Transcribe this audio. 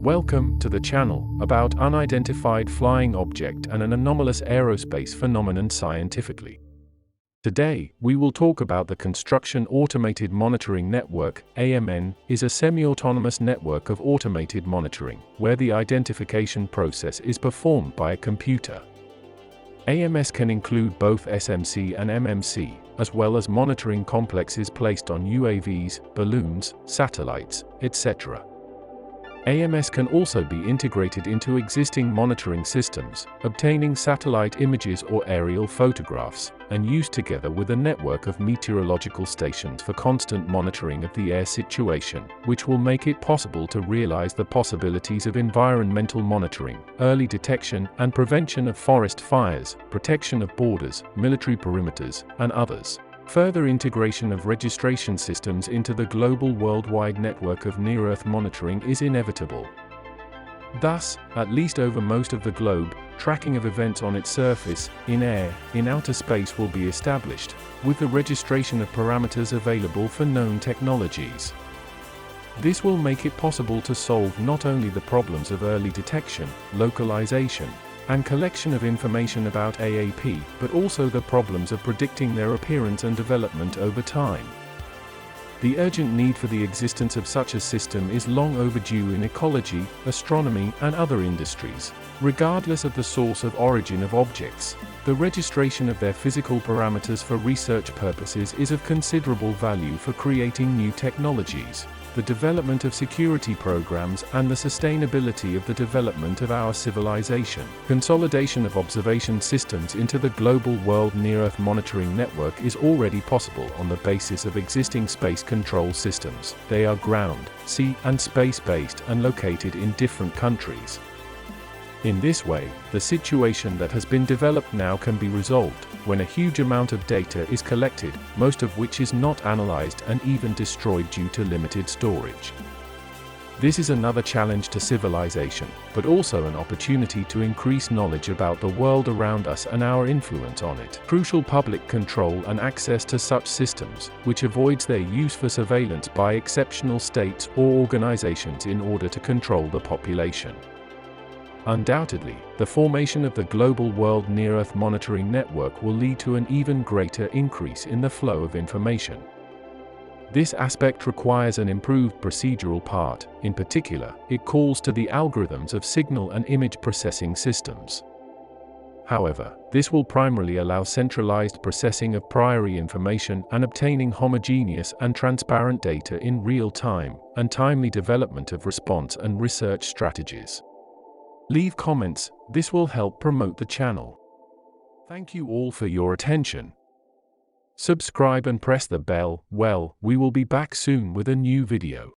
Welcome to the channel about unidentified flying object and an anomalous aerospace phenomenon scientifically. Today, we will talk about the Construction Automated Monitoring Network. AMN is a semi-autonomous network of automated monitoring, where the identification process is performed by a computer. AMS can include both SMC and MMC, as well as monitoring complexes placed on UAVs, balloons, satellites, etc. AMS can also be integrated into existing monitoring systems, obtaining satellite images or aerial photographs, and used together with a network of meteorological stations for constant monitoring of the air situation, which will make it possible to realize the possibilities of environmental monitoring, early detection and prevention of forest fires, protection of borders, military perimeters, and others. Further integration of registration systems into the global worldwide network of near-Earth monitoring is inevitable. Thus, at least over most of the globe, tracking of events on its surface, in air, in outer space will be established, with the registration of parameters available for known technologies. This will make it possible to solve not only the problems of early detection, localization, and collection of information about AAP, but also the problems of predicting their appearance and development over time. The urgent need for the existence of such a system is long overdue in ecology, astronomy, and other industries. Regardless of the source of origin of objects, the registration of their physical parameters for research purposes is of considerable value for creating new technologies, the development of security programs, and the sustainability of the development of our civilization. Consolidation of observation systems into the global world near-Earth monitoring network is already possible on the basis of existing space control systems. They are ground, sea, and space-based and located in different countries. In this way, the situation that has been developed now can be resolved when a huge amount of data is collected, most of which is not analyzed and even destroyed due to limited storage. This is another challenge to civilization, but also an opportunity to increase knowledge about the world around us and our influence on it. Crucial public control and access to such systems, which avoids their use for surveillance by exceptional states or organizations in order to control the population. Undoubtedly, the formation of the global world near-Earth monitoring network will lead to an even greater increase in the flow of information. This aspect requires an improved procedural part. In particular, it calls to the algorithms of signal and image processing systems. However, this will primarily allow centralized processing of priori information and obtaining homogeneous and transparent data in real time, and timely development of response and research strategies. Leave comments, this will help promote the channel. Thank you all for your attention. Subscribe and press the bell. We will be back soon with a new video.